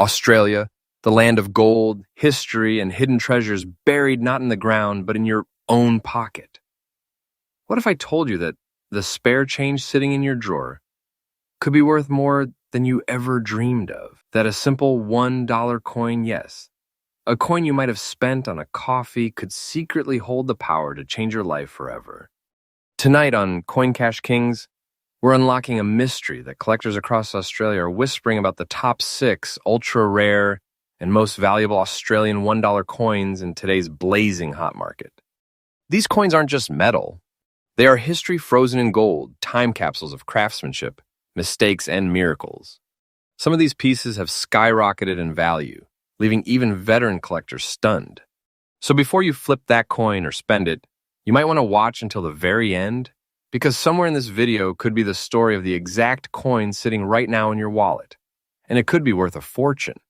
Australia, the land of gold, history, and hidden treasures buried not in the ground, but in your own pocket. What if I told you that the spare change sitting in your drawer could be worth more than you ever dreamed of? That a simple $1 coin, yes, a coin you might have spent on a coffee, could secretly hold the power to change your life forever. Tonight on Coin Cash Kings, we're unlocking a mystery that collectors across Australia are whispering about: the top 6 ultra-rare and most valuable Australian $1 coins in today's blazing hot market. These coins aren't just metal. They are history frozen in gold, time capsules of craftsmanship, mistakes, and miracles. Some of these pieces have skyrocketed in value, leaving even veteran collectors stunned. So before you flip that coin or spend it, you might want to watch until the very end, because somewhere in this video could be the story of the exact coin sitting right now in your wallet, and it could be worth a fortune.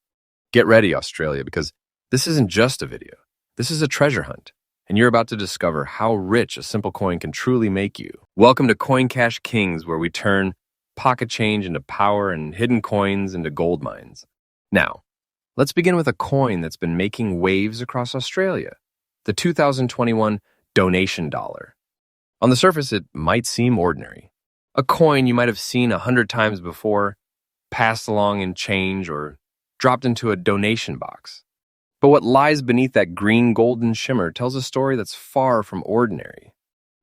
Get ready, Australia, because this isn't just a video. This is a treasure hunt, and you're about to discover how rich a simple coin can truly make you. Welcome to Coin Cash Kings, where we turn pocket change into power and hidden coins into gold mines. Now, let's begin with a coin that's been making waves across Australia, the 2021 donation dollar. On the surface, it might seem ordinary. A coin you might have seen 100 times before, passed along in change, or dropped into a donation box. But what lies beneath that green golden shimmer tells a story that's far from ordinary.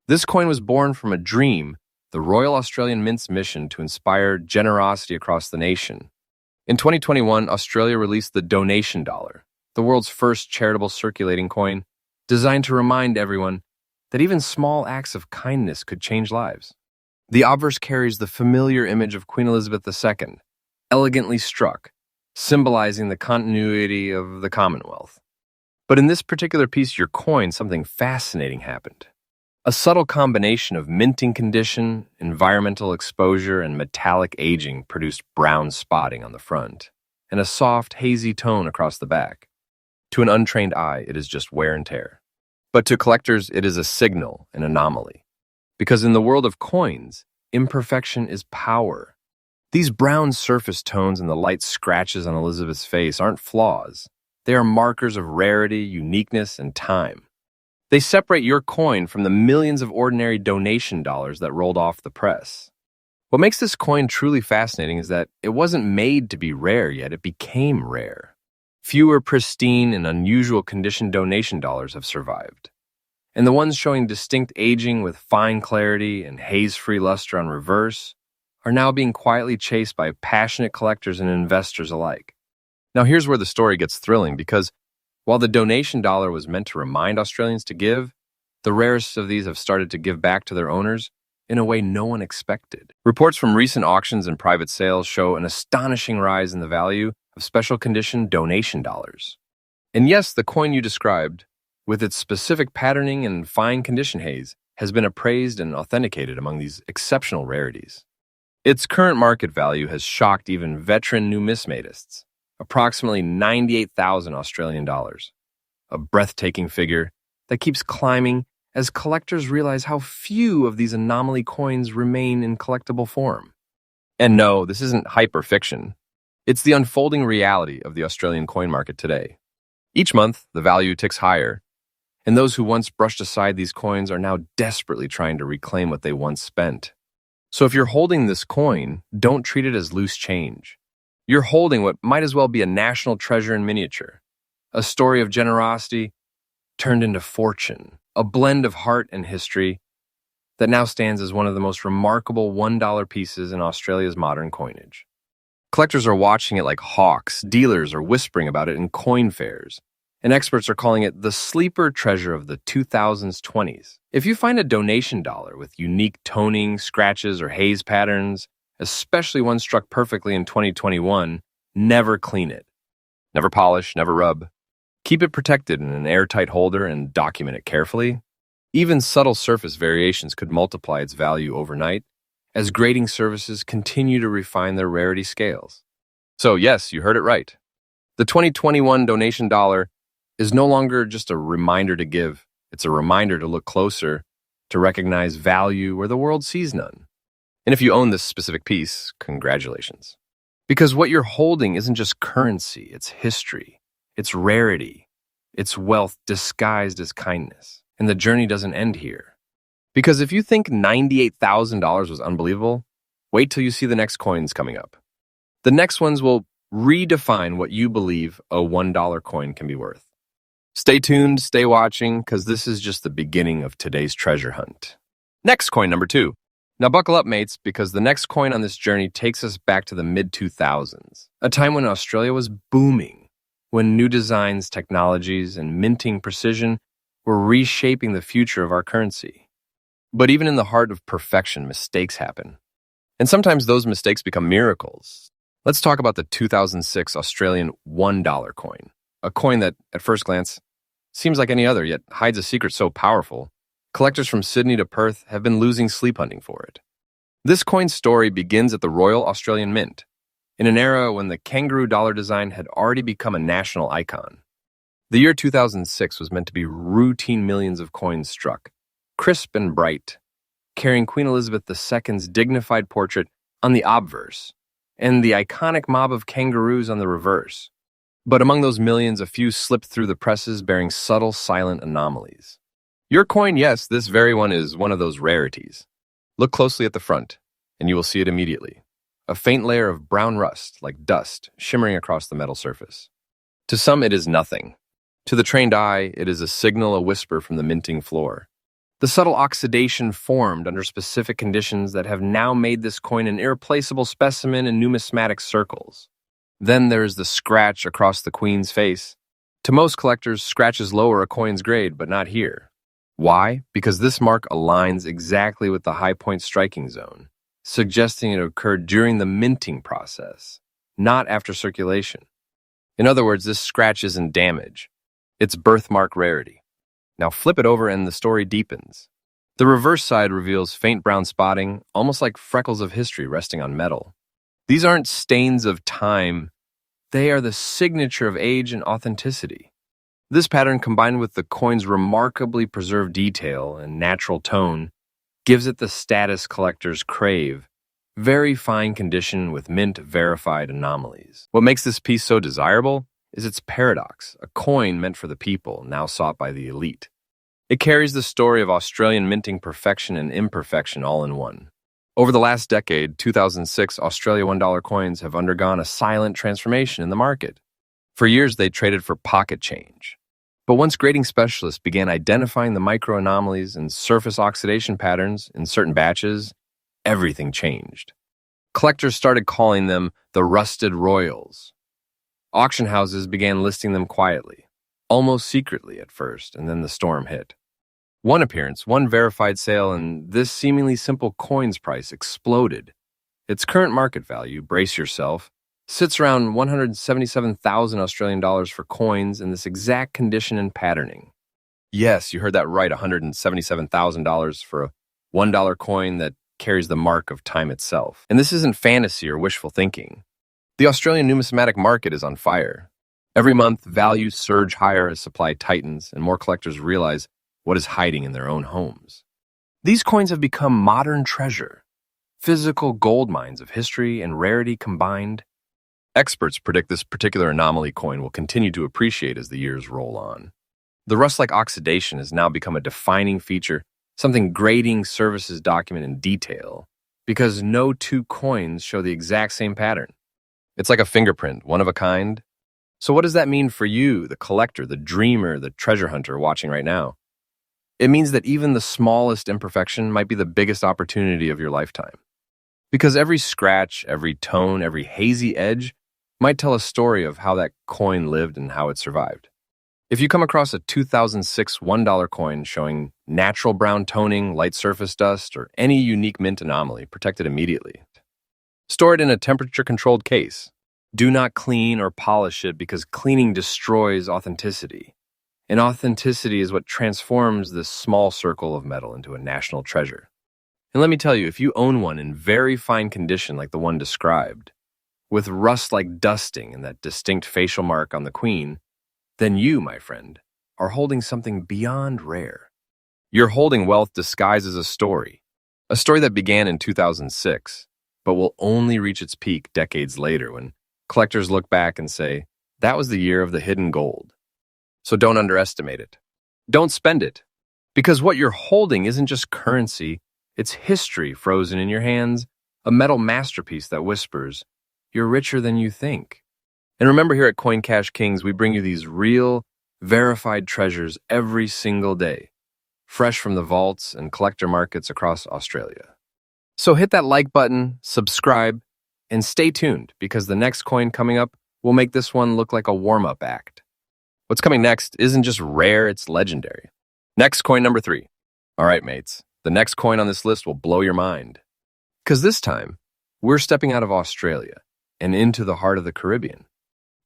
This coin was born from a dream, the Royal Australian Mint's mission to inspire generosity across the nation. In 2021, Australia released the donation dollar, the world's first charitable circulating coin, designed to remind everyone that even small acts of kindness could change lives. The obverse carries the familiar image of Queen Elizabeth II, elegantly struck, symbolizing the continuity of the Commonwealth. But in this particular piece of your coin, something fascinating happened. A subtle combination of minting condition, environmental exposure, and metallic aging produced brown spotting on the front, and a soft, hazy tone across the back. To an untrained eye, it is just wear and tear. But to collectors, it is a signal, an anomaly. Because in the world of coins, imperfection is power. These brown surface tones and the light scratches on Elizabeth's face aren't flaws. They are markers of rarity, uniqueness, and time. They separate your coin from the millions of ordinary donation dollars that rolled off the press. What makes this coin truly fascinating is that it wasn't made to be rare, yet it became rare. Fewer pristine and unusual condition donation dollars have survived. And the ones showing distinct aging with fine clarity and haze-free luster on reverse are now being quietly chased by passionate collectors and investors alike. Now here's where the story gets thrilling, because while the donation dollar was meant to remind Australians to give, the rarest of these have started to give back to their owners in a way no one expected. Reports from recent auctions and private sales show an astonishing rise in the value of special condition donation dollars. And yes, the coin you described, with its specific patterning and fine condition haze, has been appraised and authenticated among these exceptional rarities. Its current market value has shocked even veteran numismatists, approximately 98,000 Australian dollars, a breathtaking figure that keeps climbing as collectors realize how few of these anomaly coins remain in collectible form. And no, this isn't hyperfiction. It's the unfolding reality of the Australian coin market today. Each month, the value ticks higher, and those who once brushed aside these coins are now desperately trying to reclaim what they once spent. So if you're holding this coin, don't treat it as loose change. You're holding what might as well be a national treasure in miniature, a story of generosity turned into fortune, a blend of heart and history that now stands as one of the most remarkable $1 pieces in Australia's modern coinage. Collectors are watching it like hawks, dealers are whispering about it in coin fairs, and experts are calling it the sleeper treasure of the 2020s. If you find a donation dollar with unique toning, scratches, or haze patterns, especially one struck perfectly in 2021, never clean it. Never polish, never rub. Keep it protected in an airtight holder and document it carefully. Even subtle surface variations could multiply its value overnight as grading services continue to refine their rarity scales. So yes, you heard it right. The 2021 donation dollar is no longer just a reminder to give. It's a reminder to look closer, to recognize value where the world sees none. And if you own this specific piece, congratulations. Because what you're holding isn't just currency, it's history, it's rarity, it's wealth disguised as kindness. And the journey doesn't end here. Because if you think $98,000 was unbelievable, wait till you see the next coins coming up. The next ones will redefine what you believe a $1 coin can be worth. Stay tuned, stay watching, because this is just the beginning of today's treasure hunt. Next coin number 2. Now buckle up, mates, because the next coin on this journey takes us back to the mid-2000s, a time when Australia was booming, when new designs, technologies, and minting precision were reshaping the future of our currency. But even in the heart of perfection, mistakes happen. And sometimes those mistakes become miracles. Let's talk about the 2006 Australian $1 coin, a coin that, at first glance, seems like any other, yet hides a secret so powerful. Collectors from Sydney to Perth have been losing sleep hunting for it. This coin's story begins at the Royal Australian Mint, in an era when the kangaroo dollar design had already become a national icon. The year 2006 was meant to be routine millions of coins struck, crisp and bright, carrying Queen Elizabeth II's dignified portrait on the obverse, and the iconic mob of kangaroos on the reverse. But among those millions, a few slipped through the presses bearing subtle, silent anomalies. Your coin, yes, this very one is one of those rarities. Look closely at the front, and you will see it immediately. A faint layer of brown rust, like dust, shimmering across the metal surface. To some, it is nothing. To the trained eye, it is a signal, a whisper from the minting floor. The subtle oxidation formed under specific conditions that have now made this coin an irreplaceable specimen in numismatic circles. Then there is the scratch across the Queen's face. To most collectors, scratches lower a coin's grade, but not here. Why? Because this mark aligns exactly with the high point striking zone, suggesting it occurred during the minting process, not after circulation. In other words, this scratch isn't damage. It's birthmark rarity. Now flip it over and the story deepens. The reverse side reveals faint brown spotting, almost like freckles of history resting on metal. These aren't stains of time. They are the signature of age and authenticity. This pattern, combined with the coin's remarkably preserved detail and natural tone, gives it the status collectors crave. Very fine condition with mint-verified anomalies. What makes this piece so desirable is its paradox, a coin meant for the people, now sought by the elite. It carries the story of Australian minting perfection and imperfection all in one. Over the last decade, 2006 Australia $1 coins have undergone a silent transformation in the market. For years, they traded for pocket change. But once grading specialists began identifying the micro-anomalies and surface oxidation patterns in certain batches, everything changed. Collectors started calling them the rusted royals. Auction houses began listing them quietly, almost secretly at first, and then the storm hit. One appearance, one verified sale, and this seemingly simple coin's price exploded. Its current market value, brace yourself, sits around 177,000 Australian dollars for coins in this exact condition and patterning. Yes, you heard that right, $177,000 for a $1 coin that carries the mark of time itself. And this isn't fantasy or wishful thinking. The Australian numismatic market is on fire. Every month, values surge higher as supply tightens, and more collectors realize what is hiding in their own homes. These coins have become modern treasure, physical gold mines of history and rarity combined. Experts predict this particular anomaly coin will continue to appreciate as the years roll on. The rust-like oxidation has now become a defining feature, something grading services document in detail, because no two coins show the exact same pattern. It's like a fingerprint, one of a kind. So what does that mean for you, the collector, the dreamer, the treasure hunter watching right now? It means that even the smallest imperfection might be the biggest opportunity of your lifetime. Because every scratch, every tone, every hazy edge might tell a story of how that coin lived and how it survived. If you come across a 2006 $1 coin showing natural brown toning, light surface dust, or any unique mint anomaly, protect it immediately. Store it in a temperature-controlled case. Do not clean or polish it because cleaning destroys authenticity. And authenticity is what transforms this small circle of metal into a national treasure. And let me tell you, if you own one in very fine condition like the one described, with rust-like dusting and that distinct facial mark on the queen, then you, my friend, are holding something beyond rare. You're holding wealth disguised as a story that began in 2006, but will only reach its peak decades later when collectors look back and say, that was the year of the hidden gold. So don't underestimate it. Don't spend it. Because what you're holding isn't just currency, it's history frozen in your hands, a metal masterpiece that whispers, you're richer than you think. And remember, here at Coin Cash Kings, we bring you these real, verified treasures every single day, fresh from the vaults and collector markets across Australia. So hit that like button, subscribe, and stay tuned, because the next coin coming up will make this one look like a warm-up act. What's coming next isn't just rare, it's legendary. Next, coin number 3. All right, mates, the next coin on this list will blow your mind. Because this time, we're stepping out of Australia and into the heart of the Caribbean,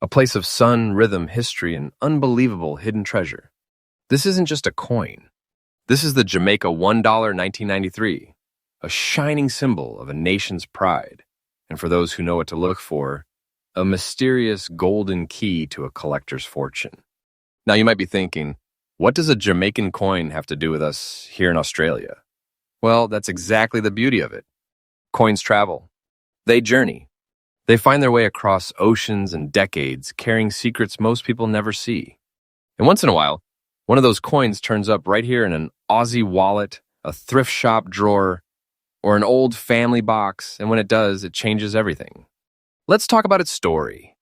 a place of sun, rhythm, history, and unbelievable hidden treasure. This isn't just a coin. This is the Jamaica $1 1993, a shining symbol of a nation's pride, and for those who know what to look for, a mysterious golden key to a collector's fortune. Now you might be thinking, what does a Jamaican coin have to do with us here in Australia? Well, that's exactly the beauty of it. Coins travel. They journey. They find their way across oceans and decades, carrying secrets most people never see. And once in a while, one of those coins turns up right here in an Aussie wallet, a thrift shop drawer, or an old family box, and when it does, it changes everything. Let's talk about its story.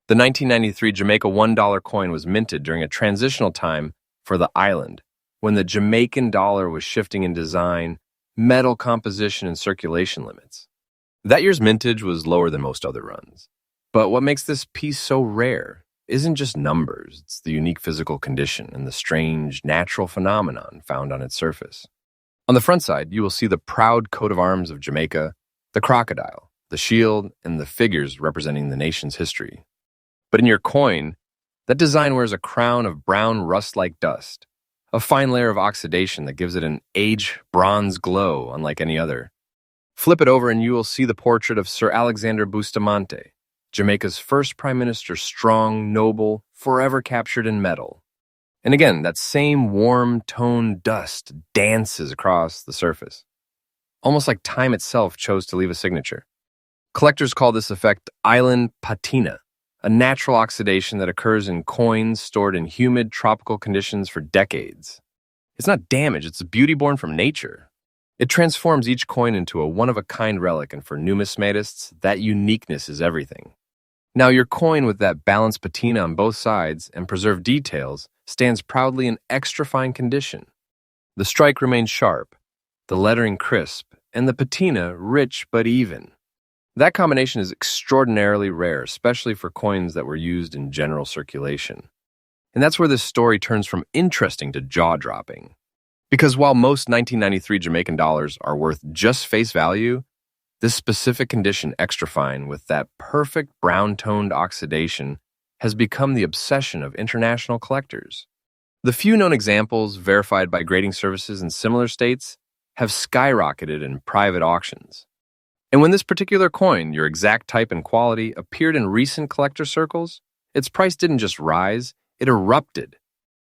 The 1993 Jamaica $1 coin was minted during a transitional time for the island, when the Jamaican dollar was shifting in design, metal composition, and circulation limits. That year's mintage was lower than most other runs. But what makes this piece so rare isn't just numbers, it's the unique physical condition and the strange natural phenomenon found on its surface. On the front side, you will see the proud coat of arms of Jamaica, the crocodile, the shield, and the figures representing the nation's history. But in your coin, that design wears a crown of brown rust-like dust, a fine layer of oxidation that gives it an aged bronze glow unlike any other. Flip it over and you will see the portrait of Sir Alexander Bustamante, Jamaica's first prime minister, strong, noble, forever captured in metal. And again, that same warm toned dust dances across the surface, almost like time itself chose to leave a signature. Collectors call this effect island patina, a natural oxidation that occurs in coins stored in humid tropical conditions for decades. It's not damage, it's a beauty born from nature. It transforms each coin into a one-of-a-kind relic, and for numismatists, that uniqueness is everything. Now, your coin with that balanced patina on both sides and preserved details stands proudly in extra fine condition. The strike remains sharp, the lettering crisp, and the patina rich but even. That combination is extraordinarily rare, especially for coins that were used in general circulation. And that's where this story turns from interesting to jaw-dropping. Because while most 1993 Jamaican dollars are worth just face value, this specific condition extra fine with that perfect brown-toned oxidation has become the obsession of international collectors. The few known examples verified by grading services in similar states have skyrocketed in private auctions. And when this particular coin, your exact type and quality, appeared in recent collector circles, its price didn't just rise, it erupted.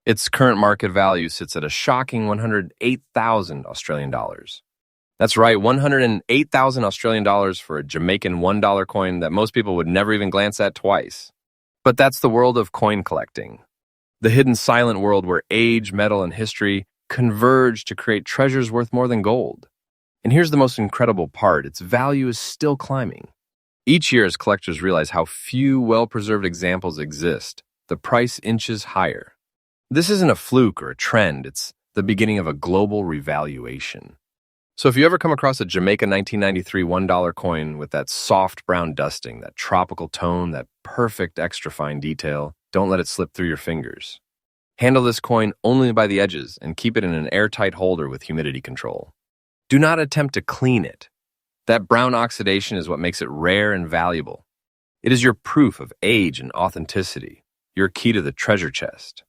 Its current market value sits at a shocking 108,000 Australian dollars. That's right, 108,000 Australian dollars for a Jamaican $1 coin that most people would never even glance at twice. But that's the world of coin collecting. The hidden silent world where age, metal, and history converge to create treasures worth more than gold. And here's the most incredible part, its value is still climbing. Each year, as collectors realize how few well-preserved examples exist, the price inches higher. This isn't a fluke or a trend, it's the beginning of a global revaluation. So if you ever come across a Jamaica 1993 $1 coin with that soft brown dusting, that tropical tone, that perfect extra fine detail, don't let it slip through your fingers. Handle this coin only by the edges and keep it in an airtight holder with humidity control. Do not attempt to clean it. That brown oxidation is what makes it rare and valuable. It is your proof of age and authenticity, your key to the treasure chest.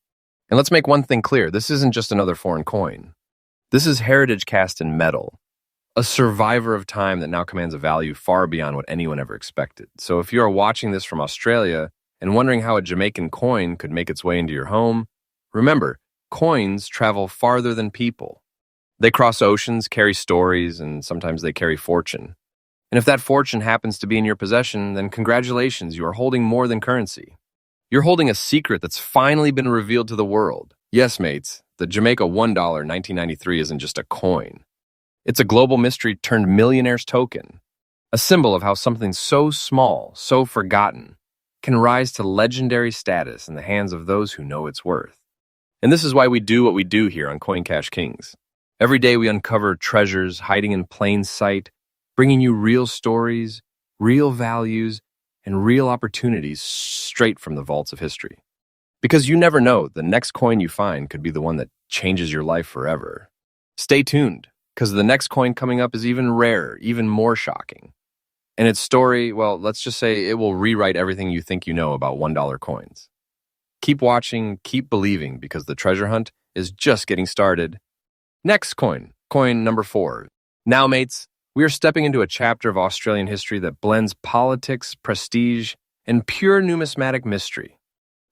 And let's make one thing clear, this isn't just another foreign coin. This is heritage cast in metal, a survivor of time that now commands a value far beyond what anyone ever expected. So if you are watching this from Australia and wondering how a Jamaican coin could make its way into your home, remember, coins travel farther than people. They cross oceans, carry stories, and sometimes they carry fortune. And if that fortune happens to be in your possession, then congratulations, you are holding more than currency. You're holding a secret that's finally been revealed to the world. Yes, mates, the Jamaica $1 1993 isn't just a coin. It's a global mystery turned millionaire's token, a symbol of how something so small, so forgotten, can rise to legendary status in the hands of those who know its worth. And this is why we do what we do here on Coin Cash Kings. Every day we uncover treasures hiding in plain sight, bringing you real stories, real values, and real opportunities straight from the vaults of history. Because you never know, the next coin you find could be the one that changes your life forever. Stay tuned, because the next coin coming up is even rarer, even more shocking. And its story, well, let's just say it will rewrite everything you think you know about $1 coins. Keep watching, keep believing, because the treasure hunt is just getting started. Next coin, coin number 4. Now, mates, we are stepping into a chapter of Australian history that blends politics, prestige, and pure numismatic mystery.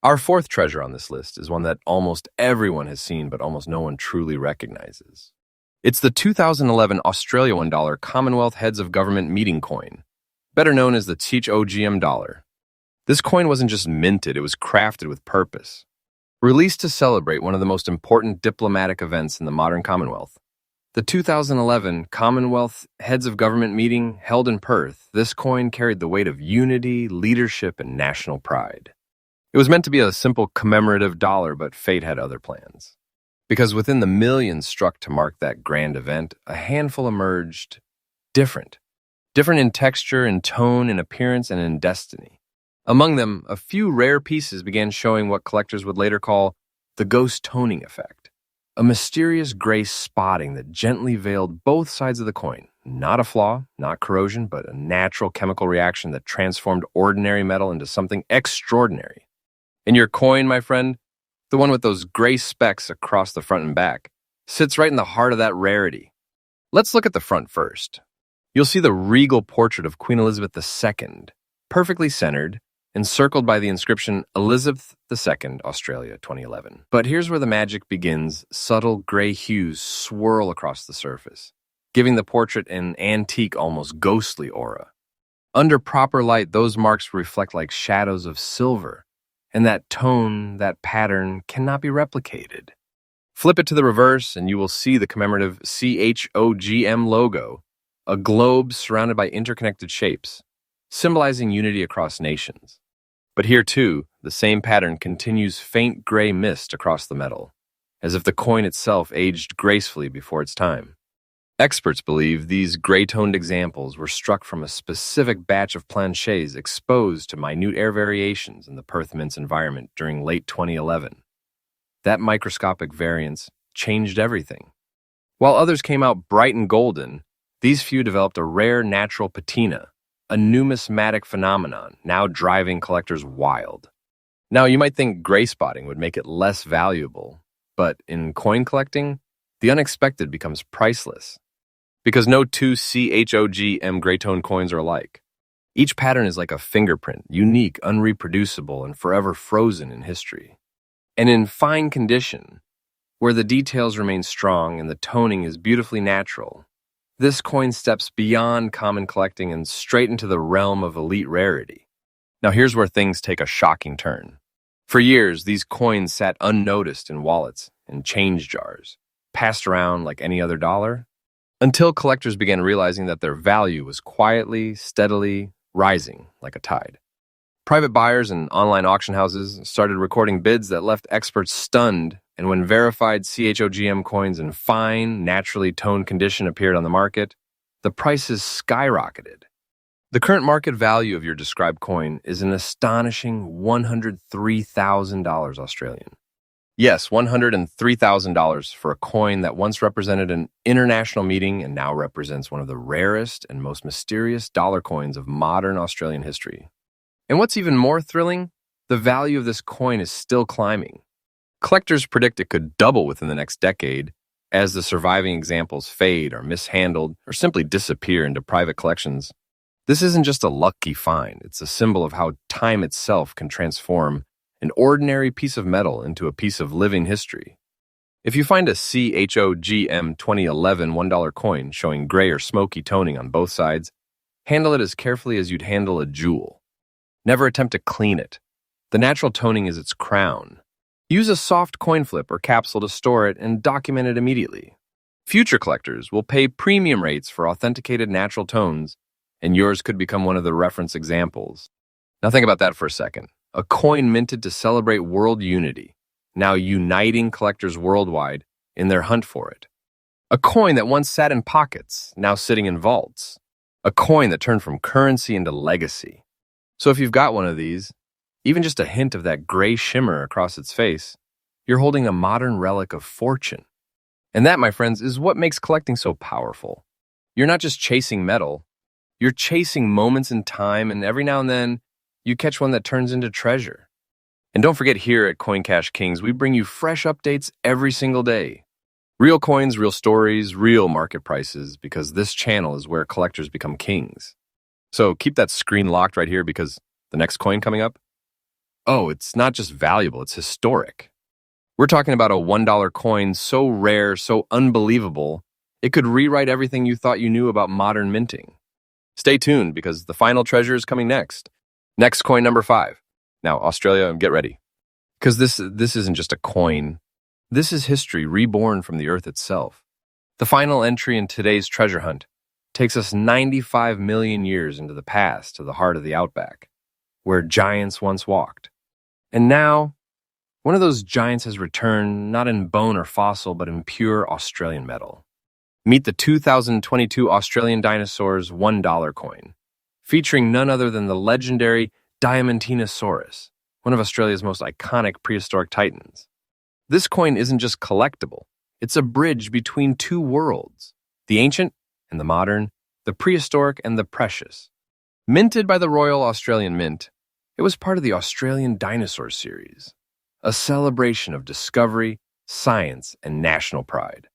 Our 4th treasure on this list is one that almost everyone has seen, but almost no one truly recognizes. It's the 2011 Australia $1 Commonwealth Heads of Government Meeting coin, better known as the CHOGM dollar. This coin wasn't just minted, it was crafted with purpose. Released to celebrate one of the most important diplomatic events in the modern Commonwealth, the 2011 Commonwealth Heads of Government meeting held in Perth, this coin carried the weight of unity, leadership, and national pride. It was meant to be a simple commemorative dollar, but fate had other plans. Because within the millions struck to mark that grand event, a handful emerged different. Different in texture, in tone, in appearance, and in destiny. Among them, a few rare pieces began showing what collectors would later call the ghost toning effect. A mysterious gray spotting that gently veiled both sides of the coin. Not a flaw, not corrosion, but a natural chemical reaction that transformed ordinary metal into something extraordinary. And your coin, my friend, the one with those gray specks across the front and back, sits right in the heart of that rarity. Let's look at the front first. You'll see the regal portrait of Queen Elizabeth II, perfectly centered, encircled by the inscription Elizabeth II, Australia 2011. But here's where the magic begins. Subtle gray hues swirl across the surface, giving the portrait an antique, almost ghostly aura. Under proper light, those marks reflect like shadows of silver, and that tone, that pattern, cannot be replicated. Flip it to the reverse, and you will see the commemorative CHOGM logo, a globe surrounded by interconnected shapes, symbolizing unity across nations. But here, too, the same pattern continues faint gray mist across the metal, as if the coin itself aged gracefully before its time. Experts believe these gray-toned examples were struck from a specific batch of planchets exposed to minute air variations in the Perth Mint's environment during late 2011. That microscopic variance changed everything. While others came out bright and golden, these few developed a rare natural patina, a numismatic phenomenon now driving collectors wild. Now, you might think gray spotting would make it less valuable, but in coin collecting, the unexpected becomes priceless. Because no two CHOGM gray tone coins are alike. Each pattern is like a fingerprint, unique, unreproducible, and forever frozen in history. And in fine condition, where the details remain strong and the toning is beautifully natural, this coin steps beyond common collecting and straight into the realm of elite rarity. Now here's where things take a shocking turn. For years, these coins sat unnoticed in wallets and change jars, passed around like any other dollar, until collectors began realizing that their value was quietly, steadily rising like a tide. Private buyers and online auction houses started recording bids that left experts stunned, and when verified CHOGM coins in fine, naturally toned condition appeared on the market, the prices skyrocketed. The current market value of your described coin is an astonishing $103,000 Australian. Yes, $103,000 for a coin that once represented an international meeting and now represents one of the rarest and most mysterious dollar coins of modern Australian history. And what's even more thrilling, the value of this coin is still climbing. Collectors predict it could double within the next decade as the surviving examples fade or mishandled or simply disappear into private collections. This isn't just a lucky find, it's a symbol of how time itself can transform an ordinary piece of metal into a piece of living history. If you find a CHOGM 2011 $1 coin showing gray or smoky toning on both sides, Handle it as carefully as you'd handle a jewel. Never attempt to clean it. The natural toning is its crown. Use a soft coin flip or capsule to store it and document it immediately. Future collectors will pay premium rates for authenticated natural tones, and yours could become one of the reference examples. Now think about that for a second. A coin minted to celebrate world unity, now uniting collectors worldwide in their hunt for it. A coin that once sat in pockets, now sitting in vaults. A coin that turned from currency into legacy. So if you've got one of these, even just a hint of that gray shimmer across its face, you're holding a modern relic of fortune. And that, my friends, is what makes collecting so powerful. You're not just chasing metal, you're chasing moments in time, and every now and then, you catch one that turns into treasure. And don't forget, here at Coin Cash Kings, we bring you fresh updates every single day. Real coins, real stories, real market prices, because this channel is where collectors become kings. So keep that screen locked right here, because the next coin coming up, oh, it's not just valuable, it's historic. We're talking about a $1 coin so rare, so unbelievable, it could rewrite everything you thought you knew about modern minting. Stay tuned, because the final treasure is coming next. Next coin number 5. Now, Australia, get ready. Because this isn't just a coin. This is history reborn from the earth itself. The final entry in today's treasure hunt takes us 95 million years into the past to the heart of the outback, where giants once walked. And now, one of those giants has returned, not in bone or fossil, but in pure Australian metal. Meet the 2022 Australian Dinosaurs $1 coin, featuring none other than the legendary Diamantinosaurus, one of Australia's most iconic prehistoric titans. This coin isn't just collectible, it's a bridge between two worlds, the ancient and the modern, the prehistoric and the precious. Minted by the Royal Australian Mint, it was part of the Australian Dinosaur series, a celebration of discovery, science, and national pride.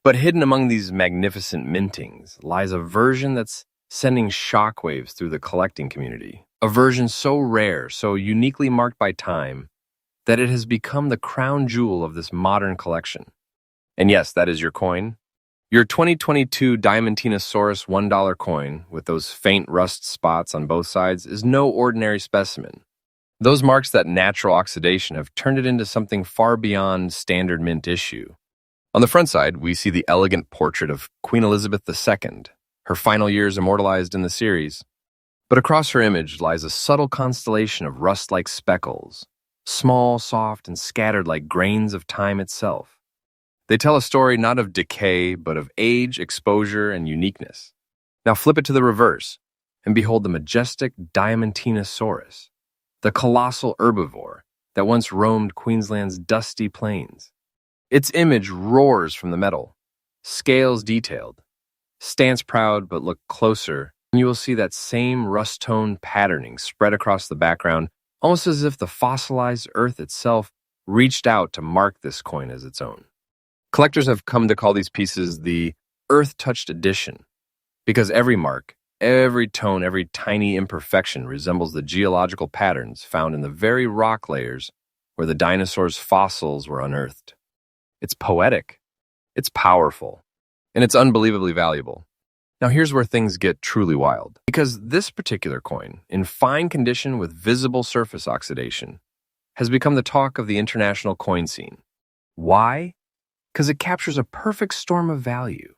But hidden among these magnificent mintings lies a version that's sending shockwaves through the collecting community. A version so rare, so uniquely marked by time, that it has become the crown jewel of this modern collection. And yes, that is your coin. Your 2022 Diamantinosaurus $1 coin, with those faint rust spots on both sides, is no ordinary specimen. Those marks that natural oxidation have turned it into something far beyond standard mint issue. On the front side, we see the elegant portrait of Queen Elizabeth II, her final years immortalized in the series. But across her image lies a subtle constellation of rust-like speckles, small, soft, and scattered like grains of time itself. They tell a story not of decay, but of age, exposure, and uniqueness. Now flip it to the reverse, and behold the majestic Diamantinosaurus, the colossal herbivore that once roamed Queensland's dusty plains. Its image roars from the metal, scales detailed, stance proud, but look closer, and you will see that same rust-tone patterning spread across the background, almost as if the fossilized earth itself reached out to mark this coin as its own. Collectors have come to call these pieces the earth-touched edition, because every mark, every tone, every tiny imperfection resembles the geological patterns found in the very rock layers where the dinosaurs' fossils were unearthed. It's poetic, it's powerful, and it's unbelievably valuable. Now here's where things get truly wild, because this particular coin, in fine condition with visible surface oxidation, has become the talk of the international coin scene. Why? Because it captures a perfect storm of value.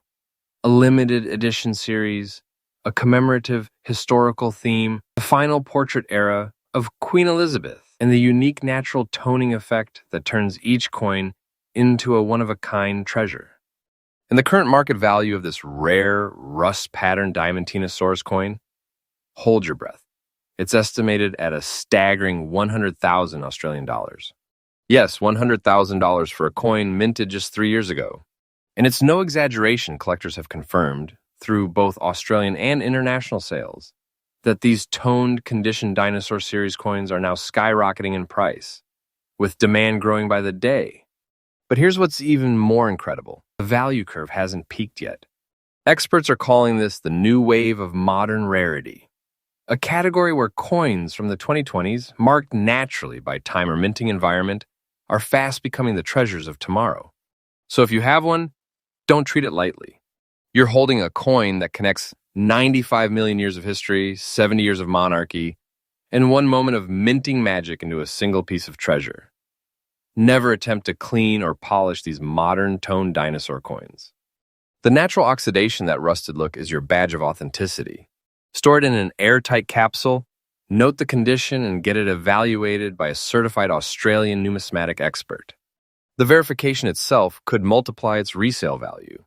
A limited edition series, a commemorative historical theme, the final portrait era of Queen Elizabeth, and the unique natural toning effect that turns each coin into a one-of-a-kind treasure. And the current market value of this rare, rust-patterned Diamantinosaurus coin? Hold your breath. It's estimated at a staggering 100,000 Australian dollars. Yes, $100,000 for a coin minted just 3 years ago. And it's no exaggeration, collectors have confirmed, through both Australian and international sales, that these toned, conditioned Dinosaur Series coins are now skyrocketing in price, with demand growing by the day. But here's what's even more incredible. The value curve hasn't peaked yet. Experts are calling this the new wave of modern rarity, a category where coins from the 2020s, marked naturally by time or minting environment, are fast becoming the treasures of tomorrow. So if you have one, don't treat it lightly. You're holding a coin that connects 95 million years of history, 70 years of monarchy, and one moment of minting magic into a single piece of treasure. Never attempt to clean or polish these modern toned dinosaur coins. The natural oxidation that rusted look is your badge of authenticity. Store it in an airtight capsule, note the condition, and get it evaluated by a certified Australian numismatic expert. The verification itself could multiply its resale value.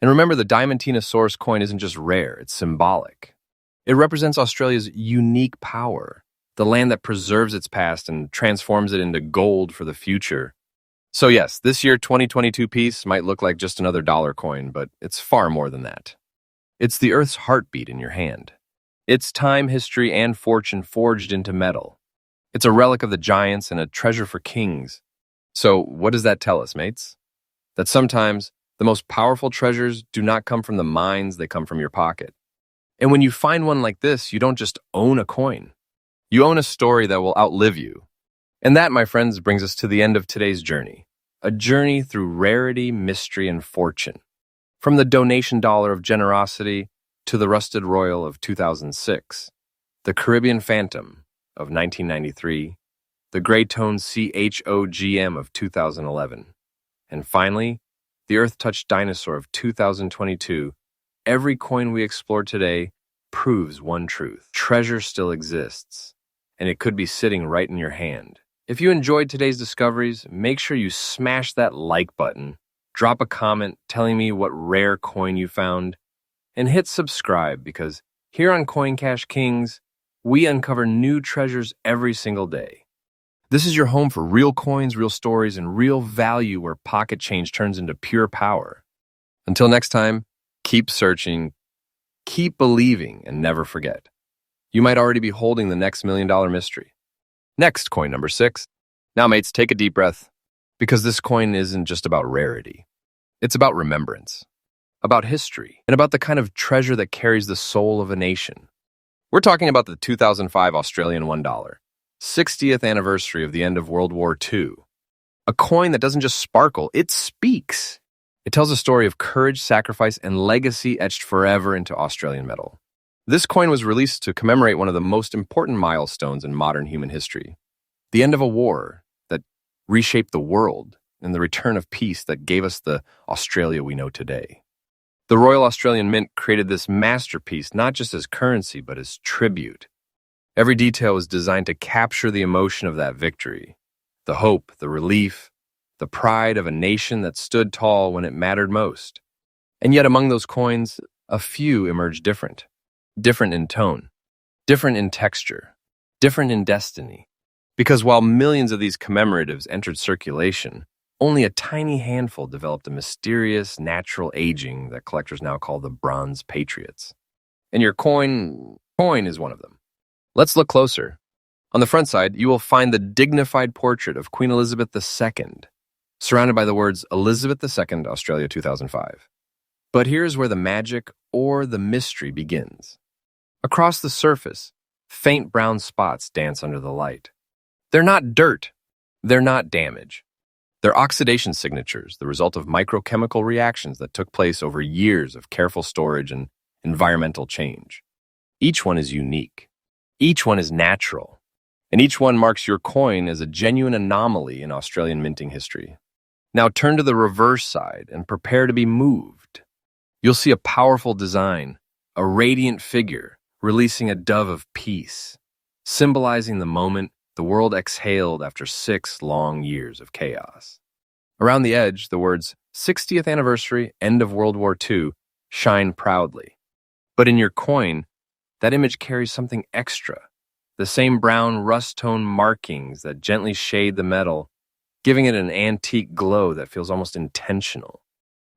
And remember, the Diamantinosaurus coin isn't just rare, it's symbolic. It represents Australia's unique power, the land that preserves its past and transforms it into gold for the future. So yes, this year 2022 piece might look like just another dollar coin, but it's far more than that. It's the Earth's heartbeat in your hand. It's time, history, and fortune forged into metal. It's a relic of the giants and a treasure for kings. So what does that tell us, mates? That sometimes the most powerful treasures do not come from the mines, they come from your pocket. And when you find one like this, you don't just own a coin. You own a story that will outlive you. And that, my friends, brings us to the end of today's journey. A journey through rarity, mystery, and fortune. From the donation dollar of generosity to the rusted royal of 2006, the Caribbean Phantom of 1993, the gray-toned CHOGM of 2011, and finally, the Earth-touched dinosaur of 2022, every coin we explore today proves one truth. Treasure still exists, and it could be sitting right in your hand. If you enjoyed today's discoveries, make sure you smash that like button, drop a comment telling me what rare coin you found, and hit subscribe because here on Coin Cash Kings, we uncover new treasures every single day. This is your home for real coins, real stories, and real value where pocket change turns into pure power. Until next time, keep searching, keep believing, and never forget. You might already be holding the next $1 million mystery. Next, coin number 6. Now, mates, take a deep breath, because this coin isn't just about rarity. It's about remembrance, about history, and about the kind of treasure that carries the soul of a nation. We're talking about the 2005 Australian $1, 60th anniversary of the end of World War II. A coin that doesn't just sparkle, it speaks. It tells a story of courage, sacrifice, and legacy etched forever into Australian metal. This coin was released to commemorate one of the most important milestones in modern human history, the end of a war that reshaped the world and the return of peace that gave us the Australia we know today. The Royal Australian Mint created this masterpiece not just as currency, but as tribute. Every detail was designed to capture the emotion of that victory, the hope, the relief, the pride of a nation that stood tall when it mattered most. And yet among those coins, a few emerged different. Different in tone, different in texture, different in destiny. Because while millions of these commemoratives entered circulation, only a tiny handful developed a mysterious natural aging that collectors now call the Bronze Patriots. And your coin is one of them. Let's look closer. On the front side, you will find the dignified portrait of Queen Elizabeth II, surrounded by the words Elizabeth II, Australia 2005. But here's where the magic or the mystery begins. Across the surface, faint brown spots dance under the light. They're not dirt. They're not damage. They're oxidation signatures, the result of microchemical reactions that took place over years of careful storage and environmental change. Each one is unique. Each one is natural. And each one marks your coin as a genuine anomaly in Australian minting history. Now turn to the reverse side and prepare to be moved. You'll see a powerful design, a radiant figure, releasing a dove of peace, symbolizing the moment the world exhaled after 6 long years of chaos. Around the edge, the words 60th anniversary, end of World War II shine proudly. But in your coin, that image carries something extra, the same brown rust-tone markings that gently shade the metal, giving it an antique glow that feels almost intentional.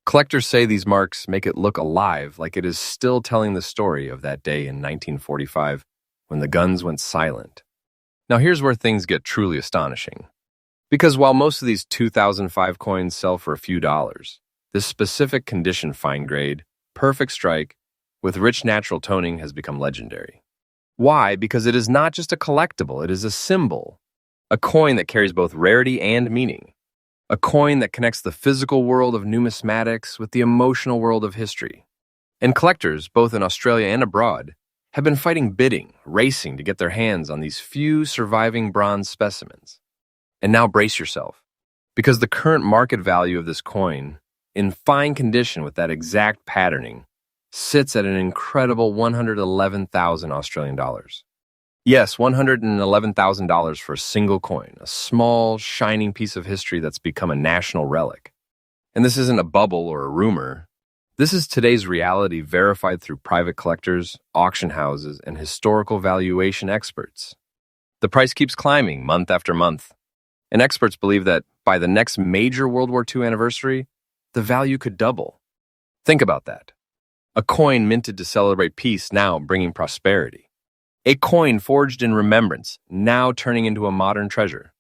Collectors say these marks make it look alive, like it is still telling the story of that day in 1945 when the guns went silent. Now here's where things get truly astonishing. Because while most of these 2005 coins sell for a few dollars, this specific condition fine grade, perfect strike, with rich natural toning has become legendary. Why? Because it is not just a collectible, it is a symbol. A coin that carries both rarity and meaning. A coin that connects the physical world of numismatics with the emotional world of history. And collectors, both in Australia and abroad, have been fighting bidding, racing to get their hands on these few surviving bronze specimens. And now brace yourself, because the current market value of this coin, in fine condition with that exact patterning, sits at an incredible 111,000 Australian dollars. Yes, $111,000 for a single coin, a small, shining piece of history that's become a national relic. And this isn't a bubble or a rumor. This is today's reality verified through private collectors, auction houses, and historical valuation experts. The price keeps climbing month after month, and experts believe that by the next major World War II anniversary, the value could double. Think about that. A coin minted to celebrate peace, now bringing prosperity. A coin forged in remembrance, now turning into a modern treasure.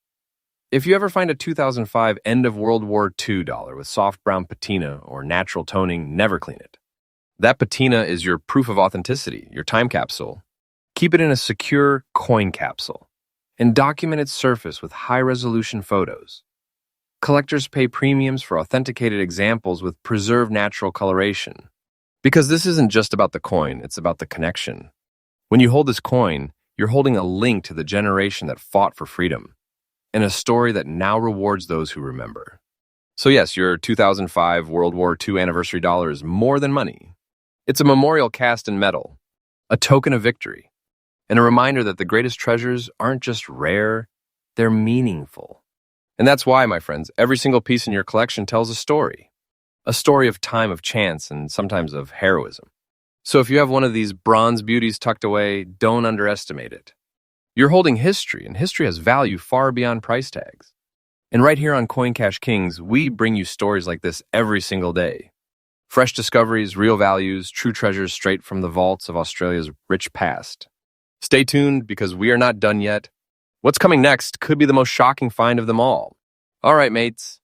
If you ever find a 2005 end of World War II dollar with soft brown patina or natural toning, never clean it. That patina is your proof of authenticity, your time capsule. Keep it in a secure coin capsule and document its surface with high-resolution photos. Collectors pay premiums for authenticated examples with preserved natural coloration. Because this isn't just about the coin, it's about the connection. When you hold this coin, you're holding a link to the generation that fought for freedom, and a story that now rewards those who remember. So yes, your 2005 World War II anniversary dollar is more than money. It's a memorial cast in metal, a token of victory, and a reminder that the greatest treasures aren't just rare, they're meaningful. And that's why, my friends, every single piece in your collection tells a story of time, of chance, and sometimes of heroism. So if you have one of these bronze beauties tucked away, don't underestimate it. You're holding history, and history has value far beyond price tags. And right here on Coin Cash Kings, we bring you stories like this every single day. Fresh discoveries, real values, true treasures straight from the vaults of Australia's rich past. Stay tuned, because we are not done yet. What's coming next could be the most shocking find of them all. All right, mates.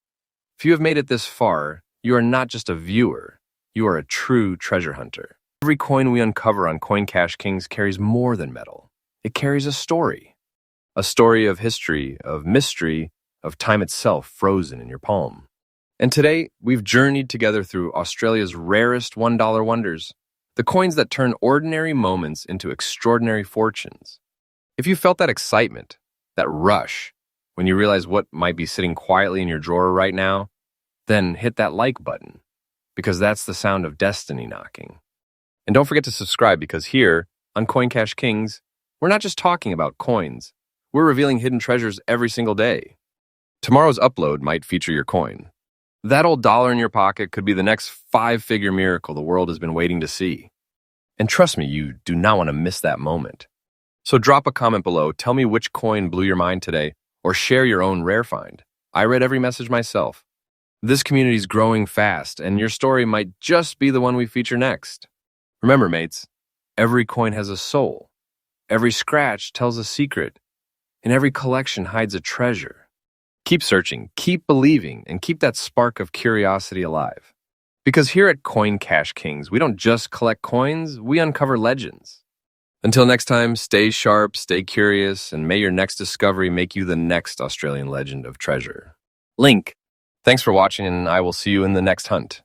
If you have made it this far, you are not just a viewer, you are a true treasure hunter. Every coin we uncover on Coin Cash Kings carries more than metal. It carries a story of history, of mystery, of time itself frozen in your palm. And today, we've journeyed together through Australia's rarest $1 wonders, the coins that turn ordinary moments into extraordinary fortunes. If you felt that excitement, that rush, when you realize what might be sitting quietly in your drawer right now, then hit that like button, because that's the sound of destiny knocking. And don't forget to subscribe, because here, on Coin Cash Kings, we're not just talking about coins, we're revealing hidden treasures every single day. Tomorrow's upload might feature your coin. That old dollar in your pocket could be the next 5-figure miracle the world has been waiting to see. And trust me, you do not want to miss that moment. So drop a comment below, tell me which coin blew your mind today, or share your own rare find. I read every message myself. This community is growing fast, and your story might just be the one we feature next. Remember, mates, every coin has a soul. Every scratch tells a secret, and every collection hides a treasure. Keep searching, keep believing, and keep that spark of curiosity alive. Because here at Coin Cash Kings, we don't just collect coins, we uncover legends. Until next time, stay sharp, stay curious, and may your next discovery make you the next Australian legend of treasure. Link. Thanks for watching, and I will see you in the next hunt.